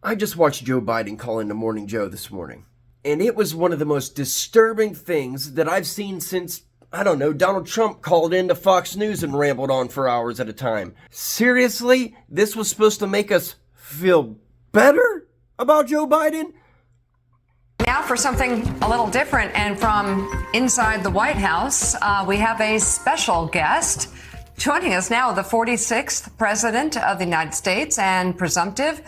I just watched Joe Biden call into Morning Joe this morning, and it was one of the most disturbing things that I've seen since, I don't know, Donald Trump called into Fox News and rambled on for hours at a time. Seriously? This was supposed to make us feel better about Joe Biden? Now for something a little different, and from inside the White House, we have a special guest. Joining us now, the 46th President of the United States and presumptive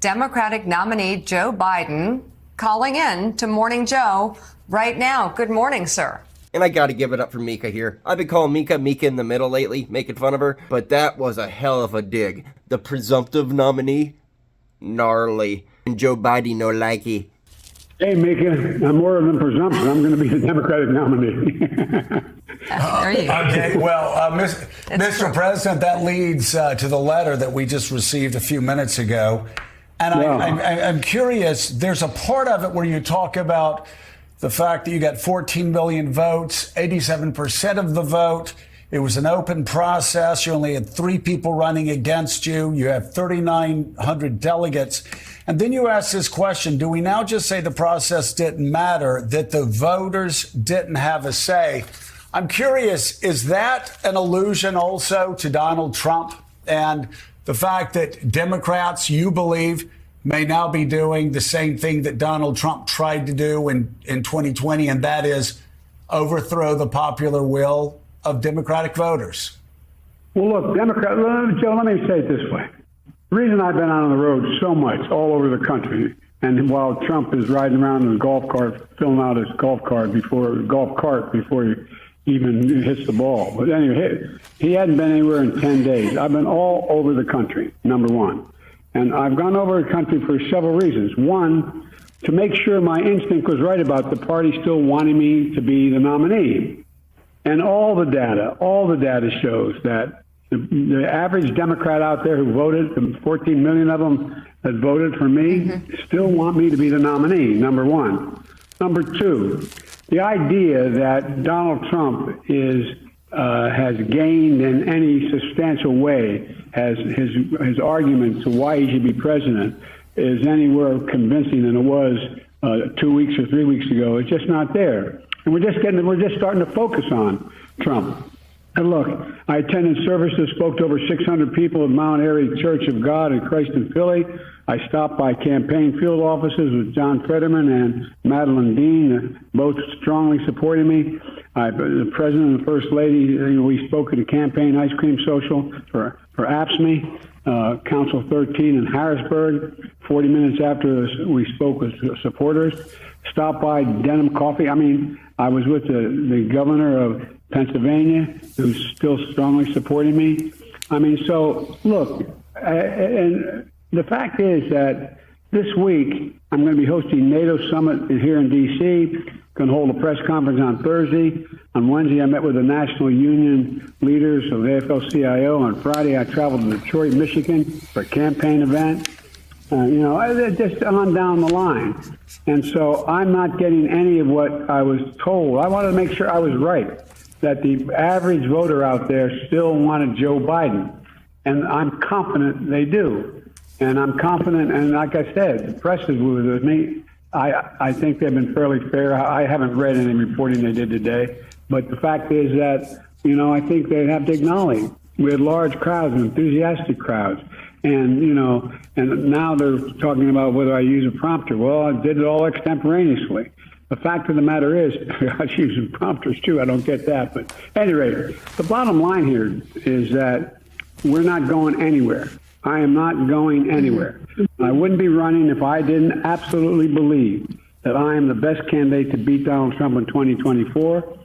Democratic nominee Joe Biden, calling in to Morning Joe right now. Good morning, sir. And I gotta give it up for Mika here. I've been calling Mika in the middle lately, making fun of her, but that was a hell of a dig. The presumptive nominee? Gnarly. And Joe Biden no likey. Hey, Mika, I'm more than presumptive. I'm going to be the Democratic nominee. There you go. Okay, well, Mr. President, that leads to the letter that we just received a few minutes ago. And I'm curious, there's a part of it where you talk about the fact that you got 14 million votes, 87% of the vote. It was an open process. You only had 3 people running against you. You have 3,900 delegates. And then you ask this question, do we now just say the process didn't matter, that the voters didn't have a say? I'm curious, is that an allusion also to Donald Trump and the fact that Democrats, you believe, may now be doing the same thing that Donald Trump tried to do in 2020, and that is overthrow the popular will of Democratic voters? Well, look, Joe, let me say it this way. The reason I've been out on the road so much all over the country, and while Trump is riding around in a golf cart, filling out his golf cart before he even hits the ball. But anyway, he hadn't been anywhere in 10 days. I've been all over the country, number one. And I've gone over the country for several reasons. One, to make sure my instinct was right about the party still wanting me to be the nominee. And all the data shows that the average Democrat out there who voted, the 14 million of them that voted for me, still want me to be the nominee, number one. Number two, the idea that Donald Trump has gained in any substantial way, has his argument to why he should be president is anywhere convincing than it was 2 weeks or 3 weeks ago. It's just not there. And we're just starting to focus on Trump. And look, I attended services, spoke to over 600 people at Mount Airy Church of God in Christ in Philly. I stopped by campaign field offices with John Fetterman and Madeline Dean, both strongly supporting me. The President and the First Lady, we spoke at a campaign ice cream social for AFSCME, Council 13 in Harrisburg. 40 minutes after we spoke with supporters, stopped by Denim Coffee. I was with the governor of Pennsylvania, who's still strongly supporting me. So look, and the fact is that this week I'm going to be hosting NATO Summit here in D.C., going to hold a press conference on Thursday. On Wednesday, I met with the National Union leaders of the AFL-CIO. On Friday, I traveled to Detroit, Michigan for a campaign event. Just on down the line. And so I'm not getting any of what I was told. I wanted to make sure I was right, that the average voter out there still wanted Joe Biden. And I'm confident they do. And I'm confident, and like I said, the press is with me. I think they've been fairly fair. I haven't read any reporting they did today. But the fact is that, I think they have to acknowledge we had large crowds, enthusiastic crowds. And, and now they're talking about whether I use a prompter. Well, I did it all extemporaneously. The fact of the matter is, I was using prompters too. I don't get that. But at any rate, the bottom line here is that we're not going anywhere. I am not going anywhere. I wouldn't be running if I didn't absolutely believe that I am the best candidate to beat Donald Trump in 2024.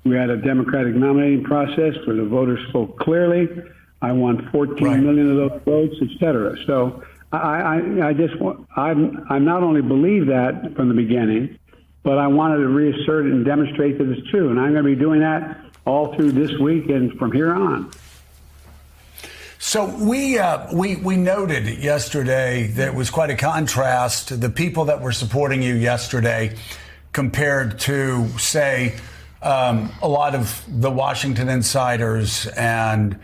We had a Democratic nominating process where the voters spoke clearly. I won 14 million of those votes, et cetera. So I not only believe that from the beginning, but I wanted to reassert it and demonstrate that it's true. And I'm going to be doing that all through this week and from here on. So we noted yesterday that it was quite a contrast to the people that were supporting you yesterday compared to, say, a lot of the Washington insiders and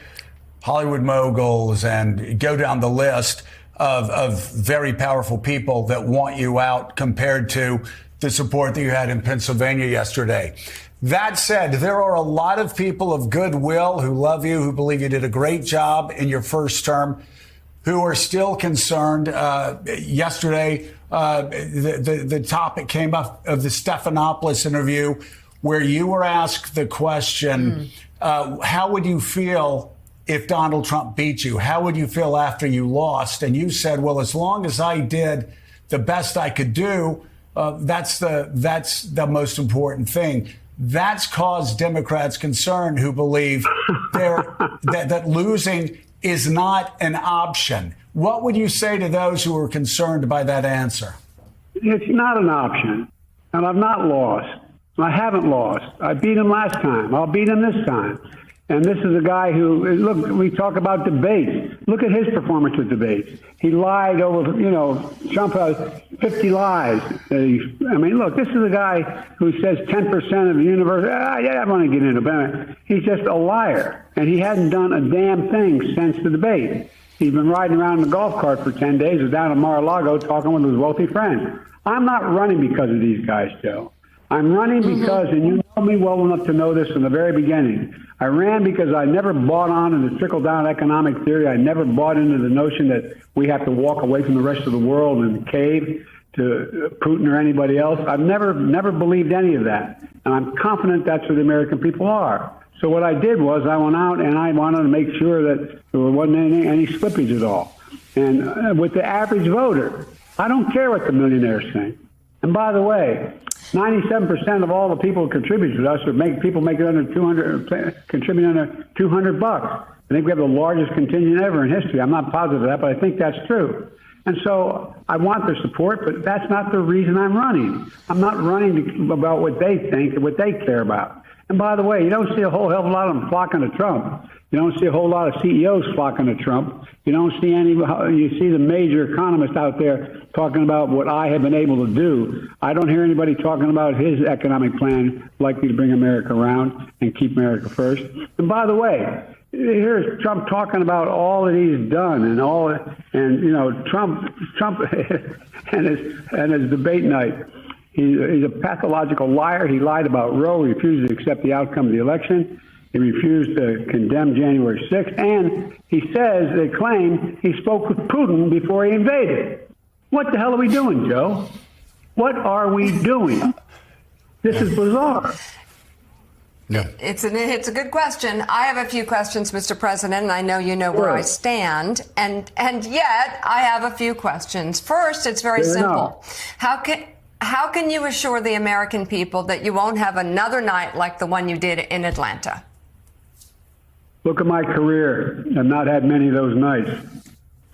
Hollywood moguls, and go down the list. of very powerful people that want you out compared to the support that you had in Pennsylvania yesterday. That said, there are a lot of people of goodwill who love you, who believe you did a great job in your first term, who are still concerned. Yesterday, the topic came up of the Stephanopoulos interview, where you were asked the question, how would you feel if Donald Trump beat you? How would you feel after you lost? And you said, well, as long as I did the best I could do, that's the most important thing. That's caused Democrats concern, who believe that losing is not an option. What would you say to those who are concerned by that answer? It's not an option, and I've not lost. I haven't lost. I beat him last time. I'll beat him this time. And this is a guy who, look, we talk about debates. Look at his performance with debates. He lied over, Trump has 50 lies. I mean, look, this is a guy who says 10% of the universe. I don't want to get into it. He's just a liar. And he hasn't done a damn thing since the debate. He's been riding around in a golf cart for 10 days. He's down in Mar-a-Lago talking with his wealthy friends. I'm not running because of these guys, Joe. I'm running because, and you know me well enough to know this from the very beginning, I ran because I never bought on to the trickle-down economic theory. I never bought into the notion that we have to walk away from the rest of the world and cave to Putin or anybody else. I've never believed any of that. And I'm confident that's where the American people are. So what I did was I went out and I wanted to make sure that there wasn't any slippage at all. And with the average voter, I don't care what the millionaires think. And by the way, 97% of all the people who contribute to us are people making under 200, contributing under $200. I think we have the largest contingent ever in history. I'm not positive of that, but I think that's true. And so I want their support, but that's not the reason I'm running. I'm not running about what they think and what they care about. And by the way, you don't see a whole hell of a lot of them flocking to Trump. You don't see a whole lot of CEOs flocking to Trump. You don't see any. You see the major economists out there talking about what I have been able to do. I don't hear anybody talking about his economic plan likely to bring America around and keep America first. And by the way, here's Trump talking about all that he's done and Trump and his debate night. He's a pathological liar. He lied about Roe. He refused to accept the outcome of the election. He refused to condemn January 6th. And he says, they claim, he spoke with Putin before he invaded. What the hell are we doing, Joe? What are we doing? This is bizarre. Yeah. It's a good question. I have a few questions, Mr. President, and I know you know where I stand. And yet I have a few questions. First, it's very simple. How can you assure the American people that you won't have another night like the one you did in Atlanta? Look at my career. I've not had many of those nights.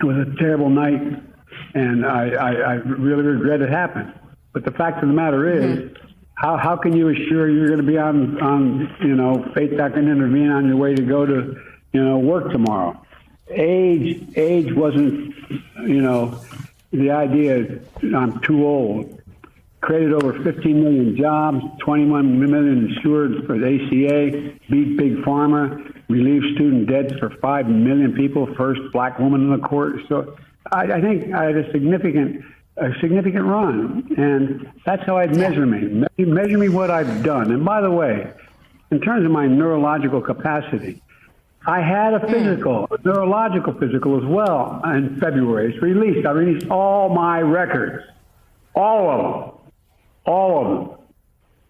It was a terrible night, and I really regret it happened. But the fact of the matter is, how can you assure you're going to be on faith that can intervene on your way to go to, work tomorrow? Age wasn't, the idea I'm too old. Created over 15 million jobs, 21 million insured for the ACA, beat Big Pharma, relieved student debts for 5 million people, first black woman in the court. So I think I had a significant run, and that's how I'd measure me. Measure me what I've done. And by the way, in terms of my neurological capacity, I had a neurological physical as well in February. It's released. I released all my records, all of them.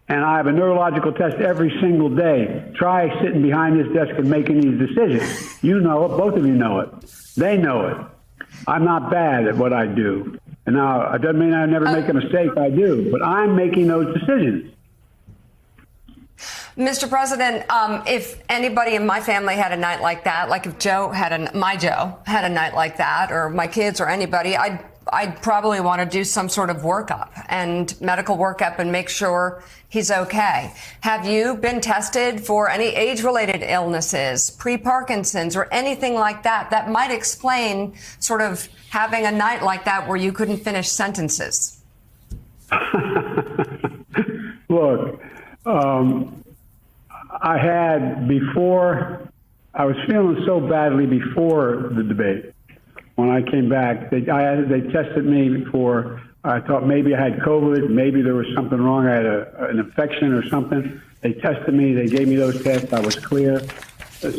And I have a neurological test every single day. Try sitting behind this desk and making these decisions. You know it. Both of you know it. They know it. I'm not bad at what I do. And now, it doesn't mean I never make a mistake. I do. But I'm making those decisions. Mr. President, if anybody in my family had a night like that, like if my Joe had a night like that, or my kids or anybody, I'd probably want to do some sort of workup and medical workup and make sure he's okay. Have you been tested for any age-related illnesses, pre-Parkinson's, or anything like that that might explain sort of having a night like that where you couldn't finish sentences? Look, I was feeling so badly before the debate. when I came back. They tested me for, I thought maybe I had COVID, maybe there was something wrong. I had an infection or something. They tested me. They gave me those tests. I was clear.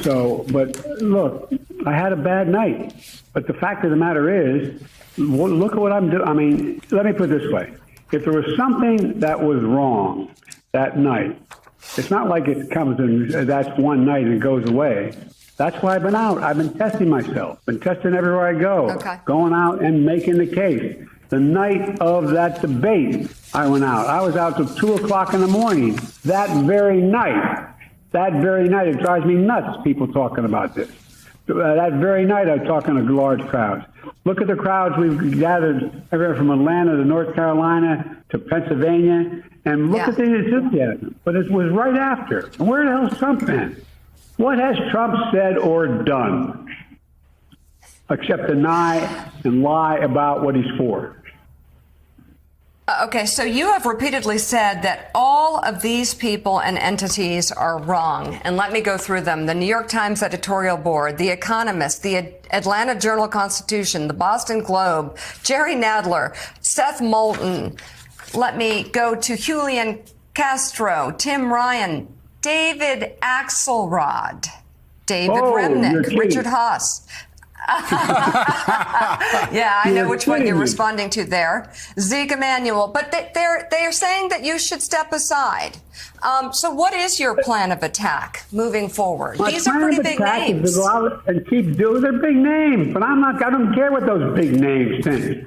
So, but look, I had a bad night. But the fact of the matter is, look at what I'm doing. I mean, let me put it this way. If there was something that was wrong that night, it's not like it comes and that's one night and it goes away. That's why I've been out. I've been testing myself, been testing everywhere I go, going out and making the case. The night of that debate, I went out. I was out till 2 o'clock in the morning that very night. That very night, it drives me nuts, people talking about this. That very night, I was talking to large crowds. Look at the crowds we've gathered everywhere from Atlanta to North Carolina to Pennsylvania, and look at the enthusiasm. But it was right after. And where the hell's Trump been? What has Trump said or done except deny and lie about what he's for? Okay, so you have repeatedly said that all of these people and entities are wrong. And let me go through them. The New York Times editorial board, The Economist, the Atlanta Journal-Constitution, the Boston Globe, Jerry Nadler, Seth Moulton. Let me go to Julian Castro, Tim Ryan, David Axelrod, David Remnick, Richard Haas. Yeah, I know which one you're responding to there. Zeke Emanuel. But they're saying that you should step aside. So what is your plan of attack moving forward? These are pretty big names. Is to go out and keep doing their big names, but I don't care what those big names think.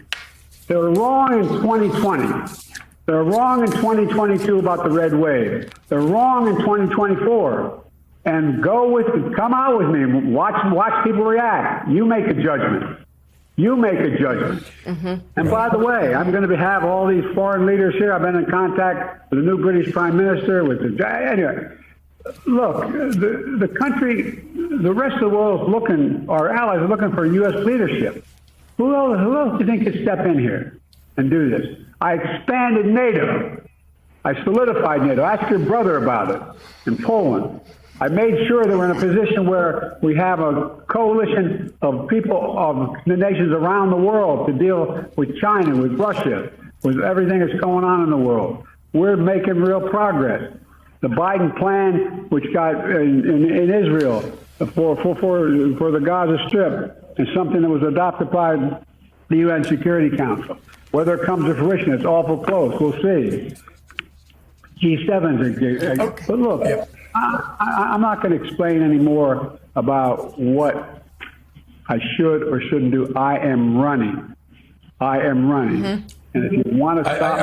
They were wrong in 2020. They're wrong in 2022 about the red wave. They're wrong in 2024. And come out with me. Watch people react. You make a judgment. You make a judgment. Mm-hmm. And by the way, I'm going to have all these foreign leaders here. I've been in contact with the new British Prime Minister. Anyway, look, the country, the rest of the world is looking. Our allies are looking for U.S. leadership. Who else do you think could step in here and do this? I expanded NATO. I solidified NATO. Ask your brother about it in Poland. I made sure that we're in a position where we have a coalition of people, of the nations around the world to deal with China, with Russia, with everything that's going on in the world. We're making real progress. The Biden plan, which got in Israel for the Gaza Strip, is something that was adopted by the UN Security Council. Whether it comes to fruition, it's awful close. We'll see. G7's okay. But look, I'm not going to explain any more about what I should or shouldn't do. I am running. Mm-hmm. And if you want to stop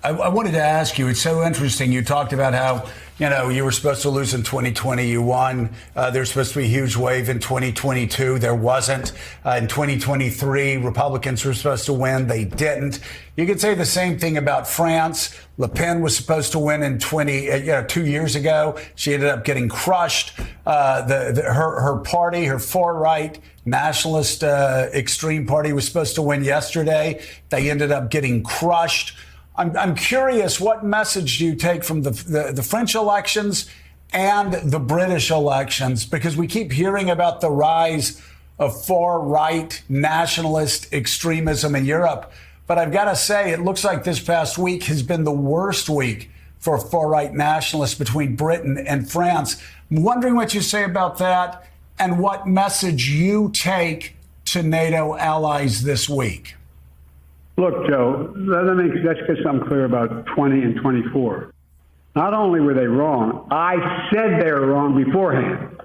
I wanted to ask you, it's so interesting. You talked about how, you were supposed to lose in 2020. You won. There's supposed to be a huge wave in 2022. There wasn't. In 2023, Republicans were supposed to win. They didn't. You could say the same thing about France. Le Pen was supposed to win in 2 years ago. She ended up getting crushed. Her party, her far-right nationalist extreme party, was supposed to win yesterday. They ended up getting crushed. I'm curious, what message do you take from the French elections and the British elections? Because we keep hearing about the rise of far-right nationalist extremism in Europe. But I've got to say, it looks like this past week has been the worst week for far-right nationalists between Britain and France. I'm wondering what you say about that and what message you take to NATO allies this week. Look, Joe, let's get something clear about 20 and 24. Not only were they wrong, I said they were wrong beforehand.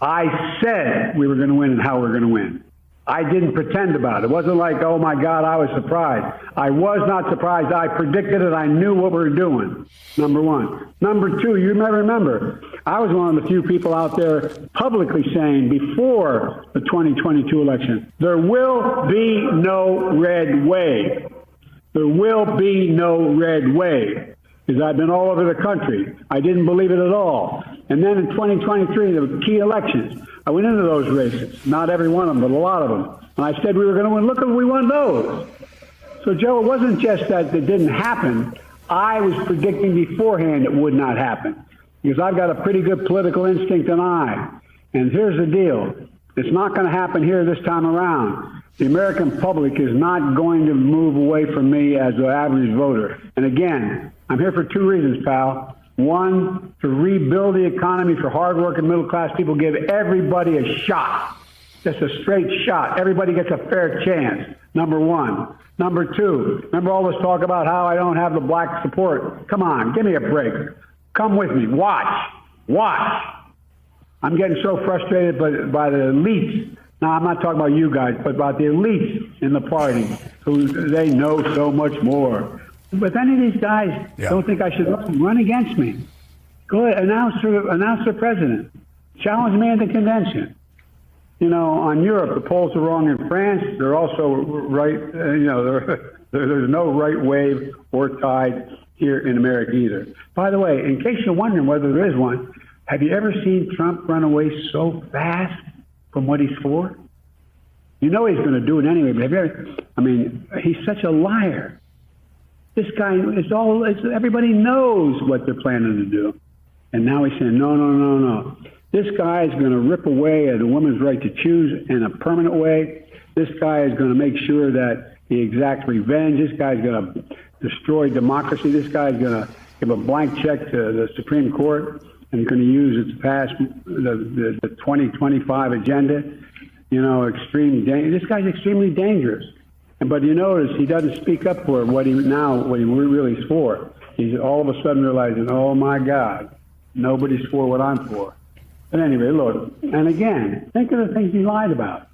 I said we were going to win and how we're going to win. I didn't pretend about it. It wasn't like, oh, my God, I was surprised. I was not surprised. I predicted it. I knew what we were doing, number one. Number two, you may remember, I was one of the few people out there publicly saying before the 2022 election, there will be no red wave. There will be no red wave. Because I've been all over the country. I didn't believe it at all. And then in 2023, the key elections, I went into those races. Not every one of them, but a lot of them. And I said we were going to win. Look, we won those. So, Joe, it wasn't just that it didn't happen. I was predicting beforehand it would not happen. Because I've got a pretty good political instinct and eye. And here's the deal. It's not going to happen here this time around. The American public is not going to move away from me as an average voter. And again, I'm here for two reasons, pal. One, to rebuild the economy for hardworking middle-class people, give everybody a shot, just a straight shot. Everybody gets a fair chance, number one. Number two, remember all this talk about how I don't have the black support? Come on, give me a break. Come with me. Watch. I'm getting so frustrated by the elites. Now, I'm not talking about you guys, but about the elites in the party who they know so much more. But if any of these guys don't think I should run against me, go ahead, announce for president. Challenge me at the convention. You know, on Europe, the polls are wrong. In France, they're also right. There's no right wave or tide here in America either. By the way, in case you're wondering whether there is one, have you ever seen Trump run away so fast from what he's for? You know he's going to do it anyway, but have you ever, I mean, he's such a liar. This guy, everybody knows what they're planning to do. And now he's saying, no. This guy is going to rip away at a woman's right to choose in a permanent way. This guy is going to make sure that he exacts revenge. This guy's going to destroy democracy. This guy's going to give a blank check to the Supreme Court and going to use its past, the 2025 agenda. You know, this guy's extremely dangerous. But you notice he doesn't speak up for what he really is for. He's all of a sudden realizing, oh my God, nobody's for what I'm for. But anyway, look, and again, think of the things he lied about.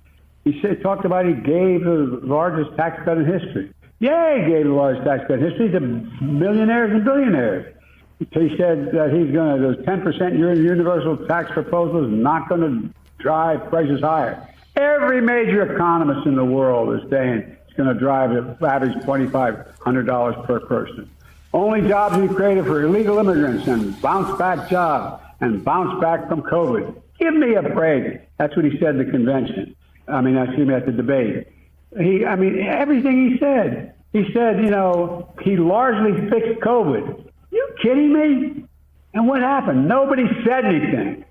He talked about he gave the largest tax cut in history. Yeah, he gave the largest tax cut in history to millionaires and billionaires. He said that he's going to, those 10% universal tax proposal is not going to drive prices higher. Every major economist in the world is saying it's going to drive the average $2,500 per person. Only jobs we created for illegal immigrants and bounce back jobs and bounce back from COVID. Give me a break. That's what he said at the convention. At the debate. Everything he said. He said, he largely fixed COVID. You kidding me? And what happened? Nobody said anything.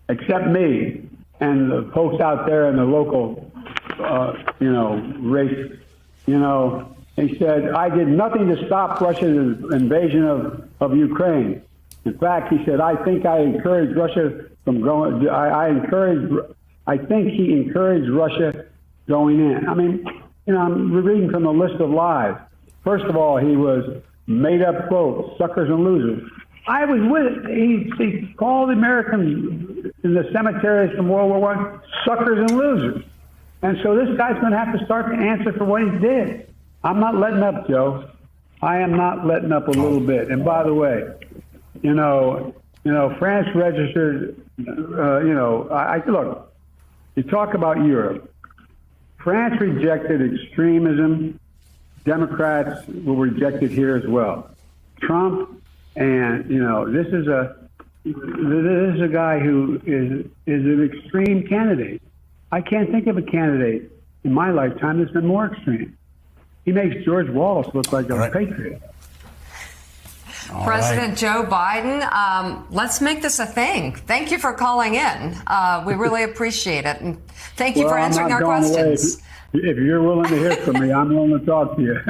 Except me and the folks out there in the local, race. He said, I did nothing to stop Russia's invasion of Ukraine. In fact, he said, I think I encouraged Russia from going. I think he encouraged Russia going in. I'm reading from the list of lies. First of all, he was made up quotes, suckers and losers. I was with it. He called the Americans in the cemeteries from World War I suckers and losers. And so this guy's going to have to start to answer for what he did. I'm not letting up, Joe. I am not letting up a little bit. And by the way, France registered, look, you talk about Europe. France rejected extremism. Democrats will reject it here as well. Trump, and, this is a guy who is an extreme candidate. I can't think of a candidate in my lifetime that's been more extreme. He makes George Wallace look like a patriot. President Joe Biden, let's make this a thing. Thank you for calling in. We really appreciate it. And thank you for answering our questions. If you're willing to hear from me, I'm willing to talk to you.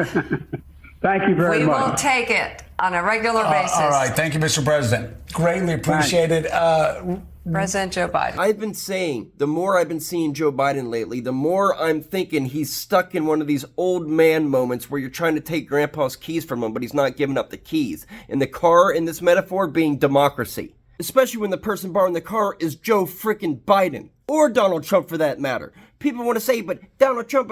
Thank you very much. We will take it on a regular basis. All right. Thank you, Mr. President. Greatly appreciated. President Joe Biden. I've been saying, the more I've been seeing Joe Biden lately, the more I'm thinking he's stuck in one of these old man moments where you're trying to take grandpa's keys from him, but he's not giving up the keys. And the car in this metaphor being democracy. Especially when the person borrowing the car is Joe frickin' Biden. Or Donald Trump for that matter. People want to say, but Donald Trump.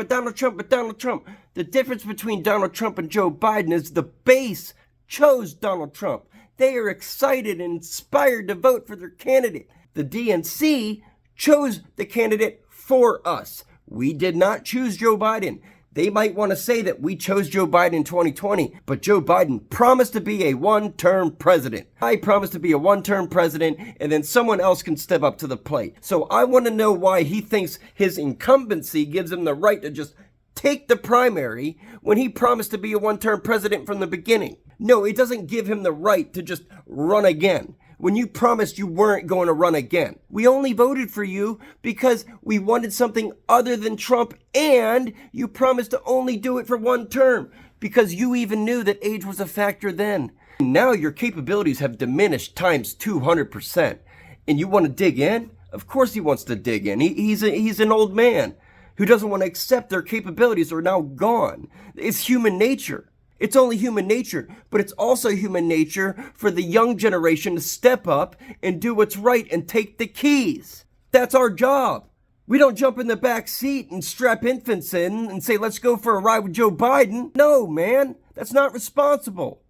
The difference between Donald Trump and Joe Biden is the base chose Donald Trump. They are excited and inspired to vote for their candidate. The DNC chose the candidate for us. We did not choose Joe Biden. They might want to say that we chose Joe Biden in 2020, but Joe Biden promised to be a one-term president. I promised to be a one-term president, and then someone else can step up to the plate. So I want to know why he thinks his incumbency gives him the right to just take the primary when he promised to be a one-term president from the beginning. No, it doesn't give him the right to just run again. when you promised you weren't going to run again. We only voted for you because we wanted something other than Trump, and you promised to only do it for one term because you even knew that age was a factor then. Now your capabilities have diminished times 200%. And you want to dig in? Of course he wants to dig in. He's an old man who doesn't want to accept their capabilities are now gone. It's human nature. It's only human nature, but it's also human nature for the young generation to step up and do what's right and take the keys. That's our job. We don't jump in the back seat and strap infants in and say, let's go for a ride with Joe Biden. No, man, that's not responsible.